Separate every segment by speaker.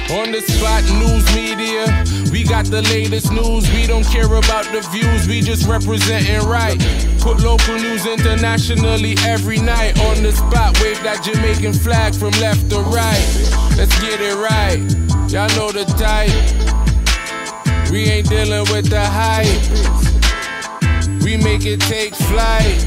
Speaker 1: On the spot news media, we got the latest news. We don't care about the views, we just representing right. Put local news internationally every night. On the spot, wave that Jamaican flag from left to right. Let's get it right, y'all know the type. We ain't dealing with the hype. We make it take flight.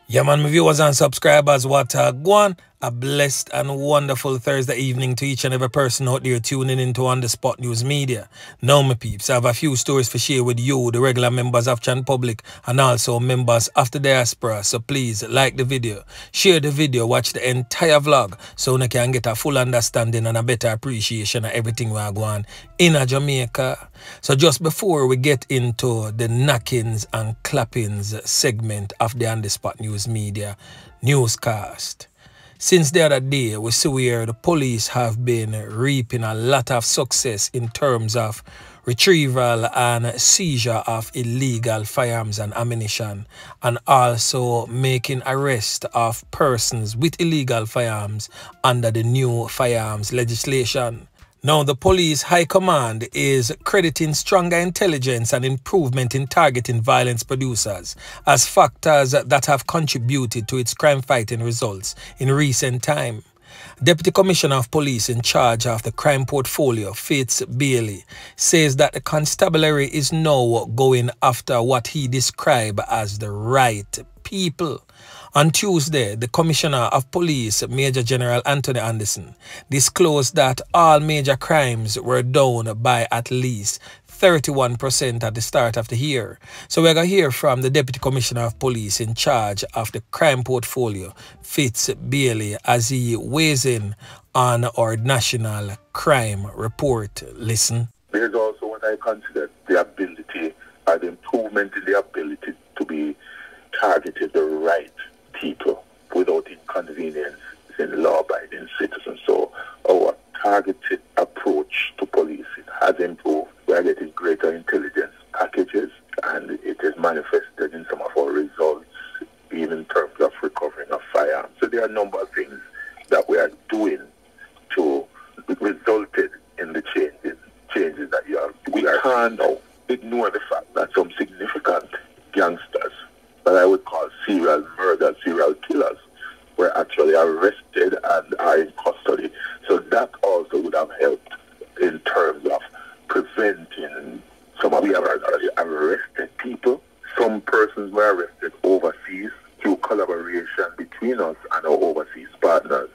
Speaker 2: Yeah, man, my viewers and subscribers, what go on? A blessed and wonderful Thursday evening to each and every person out there tuning into On The Spot News Media. Now, my peeps, I have a few stories to share with you, the regular members of Chan Public, and also members of the diaspora. So please, like the video, share the video, watch the entire vlog, so you can get a full understanding and a better appreciation of everything we are going in Jamaica. So just before we get into the knockings and clappings segment of the On The Spot News Media newscast, since the other day, we see where the police have been reaping a lot of success in terms of retrieval and seizure of illegal firearms and ammunition, and also making arrest of persons with illegal firearms under the new firearms legislation. Now, the police high command is crediting stronger intelligence and improvement in targeting violence producers as factors that have contributed to its crime-fighting results in recent time. Deputy Commissioner of Police in charge of the crime portfolio, Fitzroy, says that the constabulary is now going after what he described as the right people. On Tuesday, the Commissioner of Police, Major General Anthony Anderson, disclosed that all major crimes were down by at least 31% at the start of the year. So we're going to hear from the Deputy Commissioner of Police in charge of the crime portfolio, Fitzroy, as he weighs in on our national crime report. Listen.
Speaker 3: There's also what I consider the ability and improvement in the ability to be targeted the right people without inconvenience in law-abiding citizens. So our targeted approach to policing has improved. We are getting greater intelligence packages, and it is manifested in some of our results, even in terms of recovering of firearms. So there are a number of things that we are doing to resulted in the changes that we can't now ignore the fact that some significant gangsters that I would call serial killers were actually arrested and are in custody. So that also would have helped in terms of preventing some of the already arrested people. Some persons were arrested overseas through collaboration between us and our overseas partners.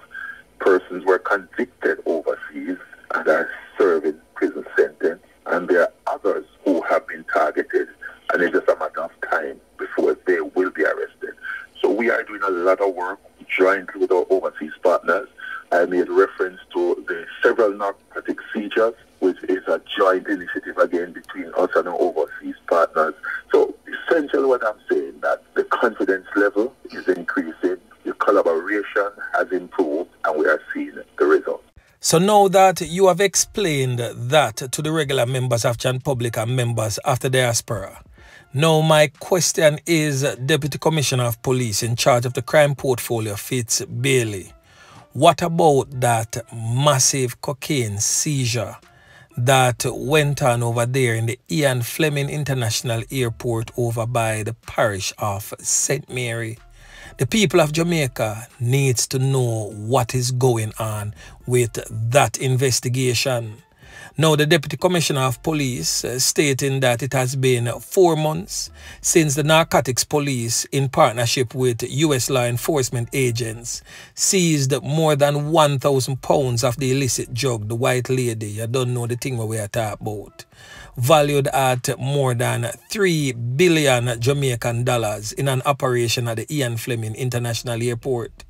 Speaker 3: Persons were convicted overseas and are serving prison sentence. And there are others who have been targeted, and it's just a matter of time before they will be arrested. So we are doing a lot of work jointly with our overseas partners. I made reference to the several narcotic seizures, which is a joint initiative again between us and our overseas partners. So essentially what I'm saying, that the confidence level is increasing, the collaboration has improved, and we are seeing the results.
Speaker 2: So now that you have explained that to the regular members of Chan Public and members of the diaspora, now my question is, Deputy Commissioner of Police in charge of the crime portfolio, Fitzroy, what about that massive cocaine seizure that went on over there in the Ian Fleming International Airport over by the parish of St. Mary? The people of Jamaica needs to know what is going on with that investigation. Now, the Deputy Commissioner of Police stating that it has been 4 months since the Narcotics Police, in partnership with U.S. law enforcement agents, seized more than 1,000 pounds of the illicit drug, the White Lady. You don't know the thing what we are talking about. Valued at more than 3 billion Jamaican dollars in an operation at the Ian Fleming International Airport.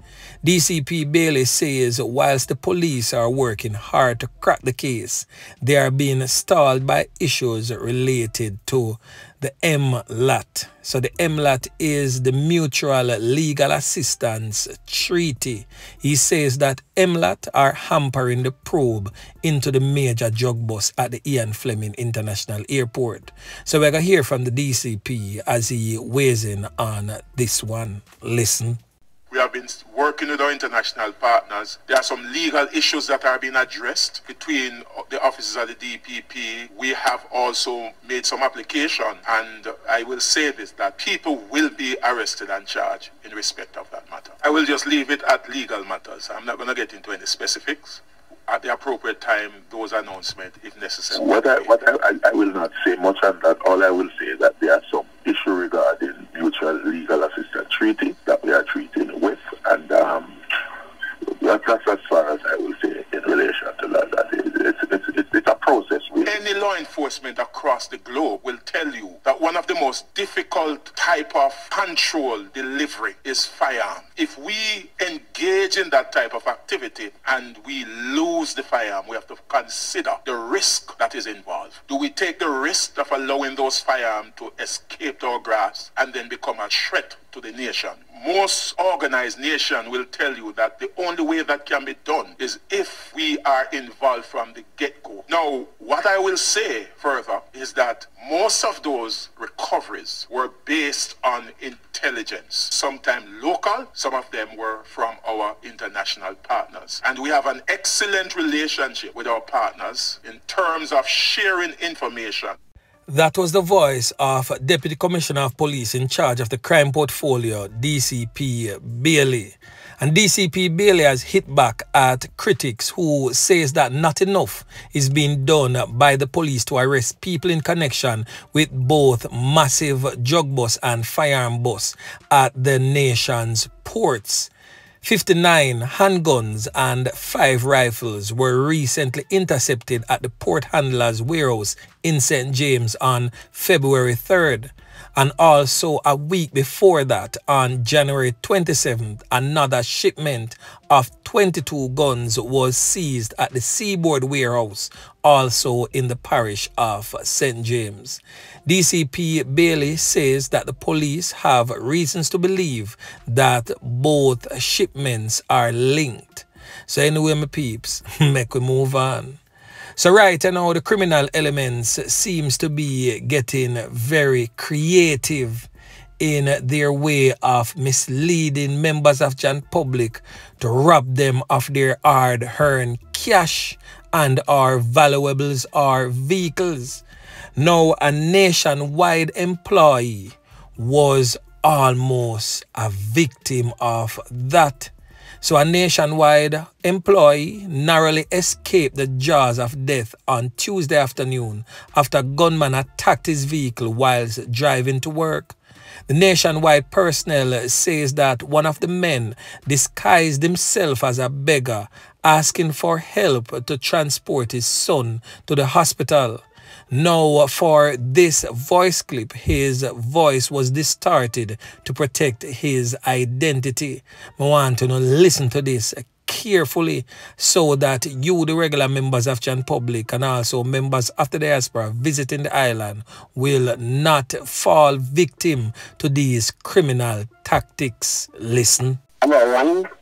Speaker 2: DCP Bailey says whilst the police are working hard to crack the case, they are being stalled by issues related to the MLAT. So the MLAT is the Mutual Legal Assistance Treaty. He says that MLAT are hampering the probe into the major drug bust at the Ian Fleming International Airport. So we're going to hear from the DCP as he weighs in on this one. Listen.
Speaker 4: We have been working with our international partners. There are some legal issues that are being addressed between the officers of the DPP. We have also made some application, and I will say this, that people will be arrested and charged in respect of that matter. I will just leave it at legal matters. I'm not going to get into any specifics. At the appropriate time, those announcements, if necessary.
Speaker 3: I will not say much on that. All I will say is that there are some issue regarding mutual legal assistance treaty that we are treating with, and that's as far as I will say in relation to that. It's a process.
Speaker 4: Any law enforcement across the globe will tell you that one of the most difficult type of control delivery is firearm. If we engage in that type of activity and we lose the firearm, we have to consider the risk that is involved. Do we take the risk of allowing those firearms to escape our grasp and then become a threat to the nation? Most organized nations will tell you that the only way that can be done is if we are involved from the get-go. Now, what I will say further is that most of those recoveries were based on intelligence, sometimes local, some of them were from our international partners. And we have an excellent relationship with our partners in terms of sharing information.
Speaker 2: That was the voice of Deputy Commissioner of Police in charge of the crime portfolio, DCP Bailey. And DCP Bailey has hit back at critics who says that not enough is being done by the police to arrest people in connection with both massive drug bust and firearm bust at the nation's ports. 59 handguns and 5 rifles were recently intercepted at the port handler's warehouse in St. James on February 3rd. And also a week before that, on January 27th, another shipment of 22 guns was seized at the Seaboard warehouse, also in the parish of St. James. DCP Bailey says that the police have reasons to believe that both shipments are linked. So anyway, my peeps, make we move on. So right now, the criminal elements seems to be getting very creative in their way of misleading members of the public to rob them of their hard-earned cash and our valuables or vehicles. Now, a nationwide employee was almost a victim of that. So a nationwide employee narrowly escaped the jaws of death on Tuesday afternoon after a gunman attacked his vehicle whilst driving to work. The nationwide personnel says that one of the men disguised himself as a beggar, asking for help to transport his son to the hospital. Now, for this voice clip, his voice was distorted to protect his identity. I want to listen to this carefully so that you, the regular members of the public, and also members of the diaspora visiting the island, will not fall victim to these criminal tactics. Listen.
Speaker 5: About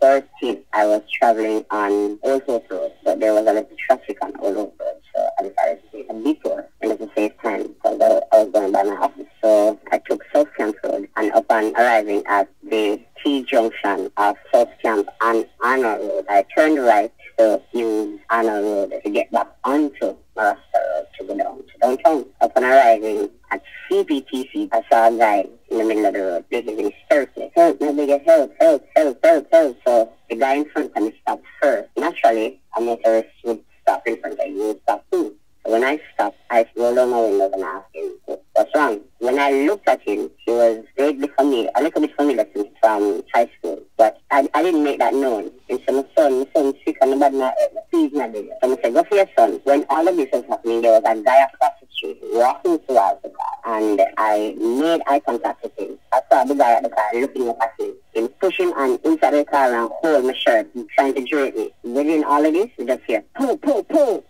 Speaker 5: 1:13, I was traveling on Old Post Road, but there was a little traffic on Old Post Road, so I decided to take a detour and at the same time because I was going by my office. So I took South Camp Road, and upon arriving at the T-junction of South Camp and Arnold Road, I turned right to use Arnold Road to get back onto Marasta Road to go down to downtown. Upon arriving at CPTC, I saw a guy in the middle of the road basically circling. Help, no bigger, help. So the guy in front of me stopped first. Naturally, a motorist would stop in front of you, would stop too. So when I stopped, I rolled down my window and asked him, what's wrong? When I looked at him, he was vaguely familiar, a little bit familiar to me from high school, but I didn't make that known. And so my son sick and nobody not please my baby. So I said, go for your son. When all of this was happening, there was a guy across the street walking towards the car, and I made eye contact with him. I saw the guy at the car looking up at me, and pushing on inside the car and hold my shirt and trying to drape me. Within all of this, we just hear, pull.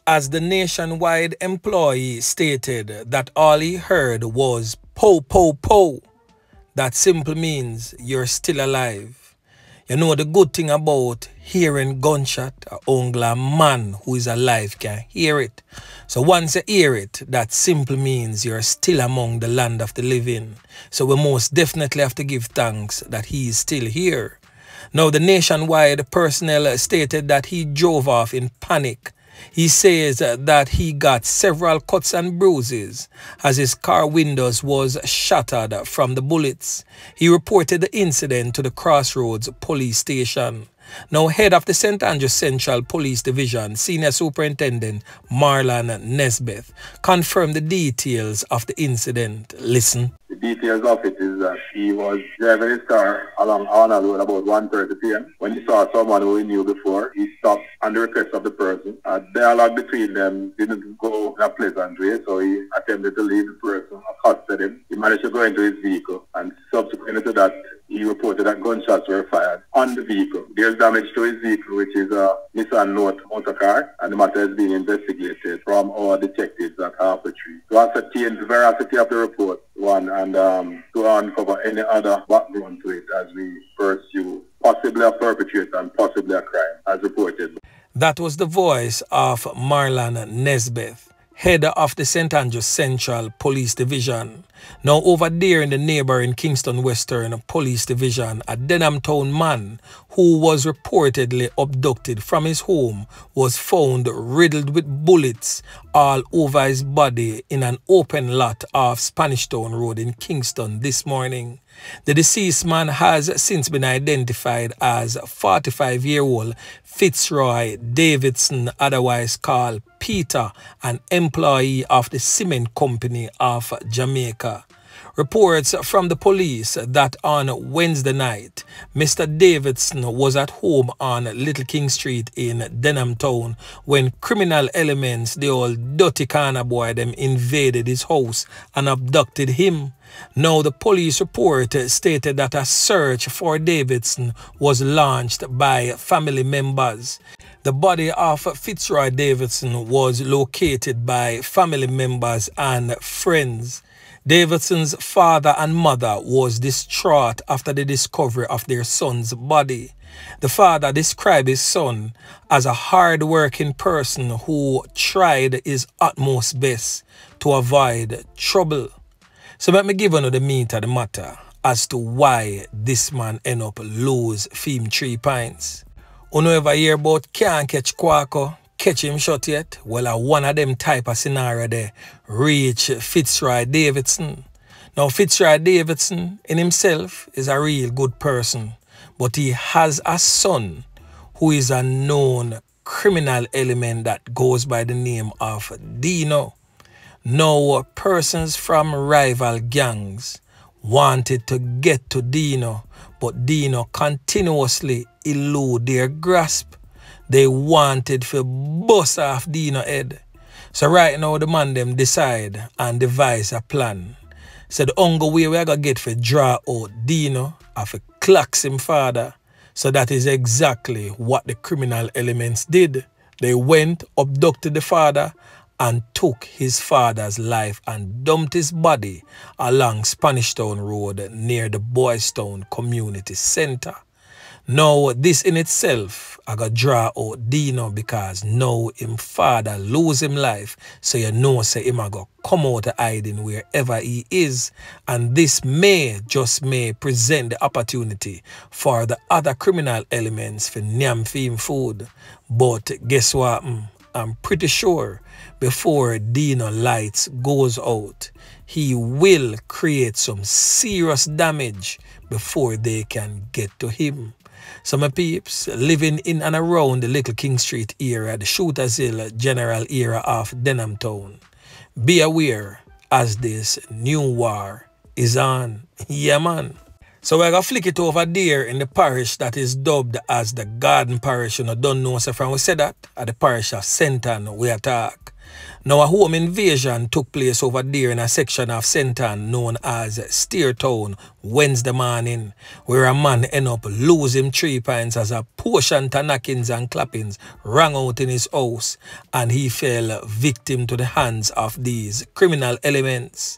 Speaker 2: As the nationwide employee stated that all he heard was po, po, po. That simply means you're still alive. You know the good thing about hearing gunshot, only a man who is alive can hear it. So once you hear it, that simply means you're still among the land of the living. So we most definitely have to give thanks that he is still here. Now, the Nationwide personnel stated that he drove off in panic. He says that he got several cuts and bruises as his car windows was shattered from the bullets. He reported the incident to the Crossroads police station. Now, head of the St. Andrews Central Police Division, Senior Superintendent Marlon Nesbeth, confirmed the details of the incident. Listen.
Speaker 6: The details of it is that he was driving his car along Arnold Road about 1:30 p.m. When he saw someone who he knew before, he stopped on the request of the person. A dialogue between them didn't go in a pleasant way, so he attempted to leave the person, accosted him. He managed to go into his vehicle, and subsequently to that, he reported that gunshots were fired on the vehicle. There's damage to his vehicle, which is a Nissan Note motor car, and the matter is being investigated from our detectives at Harper Tree. To ascertain the veracity of the report, and to uncover any other background to it as we pursue possibly a perpetrator and possibly a crime, as reported.
Speaker 2: That was the voice of Marlon Nesbeth, head of the St. Andrews Central Police Division. Now, over there in the neighboring Kingston Western Police Division, a Denham Town man who was reportedly abducted from his home was found riddled with bullets all over his body in an open lot off Spanish Town Road in Kingston this morning. The deceased man has since been identified as 45-year-old Fitzroy Davidson, otherwise called Peter, an employee of the cement company of Jamaica. Reports from the police that on Wednesday night, Mr. Davidson was at home on Little King Street in Denham Town when criminal elements, the old dirty corner boy, them invaded his house and abducted him. Now, the police report stated that a search for Davidson was launched by family members. The body of Fitzroy Davidson was located by family members and friends. Davidson's father and mother was distraught after the discovery of their son's body. The father described his son as a hard-working person who tried his utmost best to avoid trouble. So let me give you the meat of the matter as to why this man end up lose him 3 pints. You know ever hear about can't catch Quaco, catch him shot yet? Well, one of them type of scenario there reach Fitzroy Davidson. Now, Fitzroy Davidson in himself is a real good person, but he has a son who is a known criminal element that goes by the name of Deno. Now, persons from rival gangs wanted to get to Deno, but Deno continuously elude their grasp. They wanted to bust off Deno head. So right now the man them decide and devise a plan. So the only way we are going to get for draw out Deno and for clocks him father. So that is exactly what the criminal elements did. They went, abducted the father, and took his father's life and dumped his body along Spanish Town Road near the Boys Town Community Center. Now, this in itself, I got draw out Deno because now him father lose him life, so you know say him I go come out of hiding wherever he is, and this just may present the opportunity for the other criminal elements for nyam him food. But guess what? I'm pretty sure before Deno lights goes out, he will create some serious damage before they can get to him. So my peeps, living in and around the Little King Street area, the Shooters Hill general area of Denham Town, be aware as this new war is on. Yeah, man. So we're going to flick it over there in the parish that is dubbed as the Garden Parish. You know, don't know, so from we said that, at the parish of Senton, we attack. Now, a home invasion took place over there in a section of Senton known as Steertown Wednesday morning, where a man ended up losing 3 pints as a portion of knockings and clappings rang out in his house, and he fell victim to the hands of these criminal elements.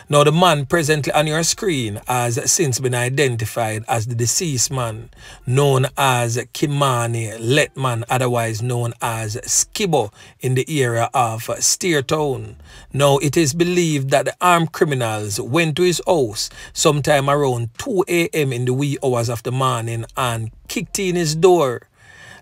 Speaker 2: Now, the man presently on your screen has since been identified as the deceased man, known as Kimani Letman, otherwise known as Skibbo, in the area of Steertown. Now, it is believed that the armed criminals went to his house sometime around 2 a.m. in the wee hours of the morning and kicked in his door.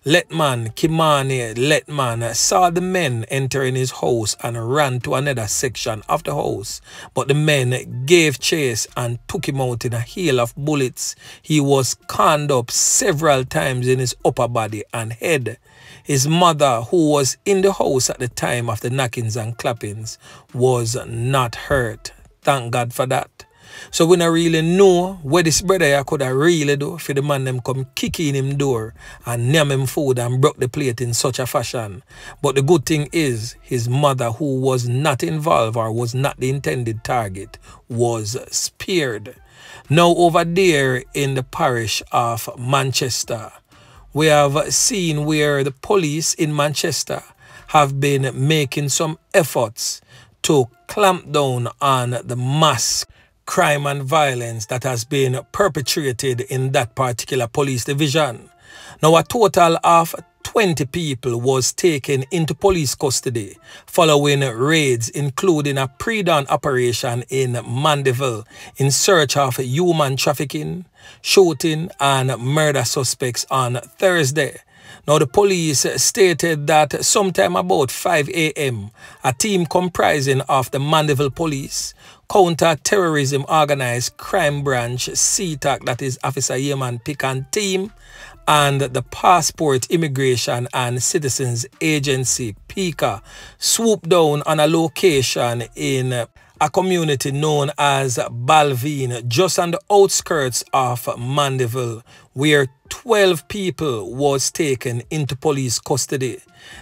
Speaker 2: Letman Kimani Letman saw the men entering his house and ran to another section of the house, but the men gave chase and took him out in a hail of bullets. He was corned up several times in his upper body and head. His mother, who was in the house at the time of the knockings and clappings, was not hurt. Thank God for that. So we don't really know what this brother could have really do for the man them come kicking him door and name him food and broke the plate in such a fashion. But the good thing is his mother, who was not involved or was not the intended target, was spared. Now over there in the parish of Manchester, we have seen where the police in Manchester have been making some efforts to clamp down on the mass crime and violence that has been perpetrated in that particular police division. Now a total of 20 people was taken into police custody following raids, including a pre-dawn operation in Mandeville in search of human trafficking, shooting and murder suspects on Thursday. Now, the police stated that sometime about 5 a.m., a team comprising of the Mandeville Police, Counter-Terrorism Organized Crime Branch, CTAC, that is Officer Yeman Pican team, and the Passport Immigration and Citizens Agency, PICA, swooped down on a location in a community known as Balvin, just on the outskirts of Mandeville, where 12 people was taken into police custody.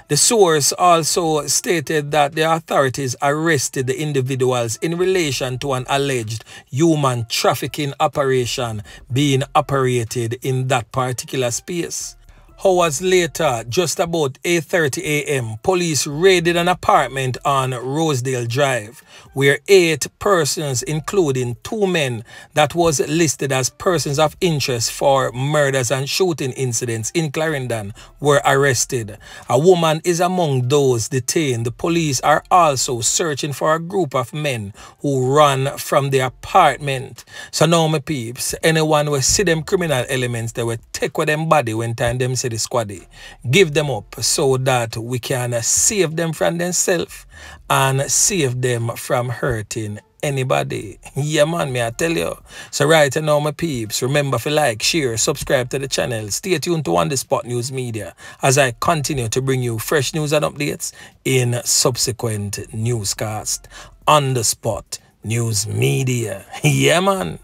Speaker 2: The source also stated that the authorities arrested the individuals in relation to an alleged human trafficking operation being operated in that particular space. Hours later, just about 8:30 a.m., police raided an apartment on Rosedale Drive, where 8 persons, including 2 men that was listed as persons of interest for murders and shooting incidents in Clarendon, were arrested. A woman is among those detained. The police are also searching for a group of men who ran from the apartment. So now, my peeps, anyone will see them criminal elements, they will take with them body when time them say the squaddy. Give them up so that we can save them from themselves and save them from hurting anybody. Yeah, man, me I tell you. So right now, my peeps, remember to like, share, subscribe to the channel. Stay tuned to On The Spot News Media as I continue to bring you fresh news and updates in subsequent newscast. On The Spot News Media. Yeah, man.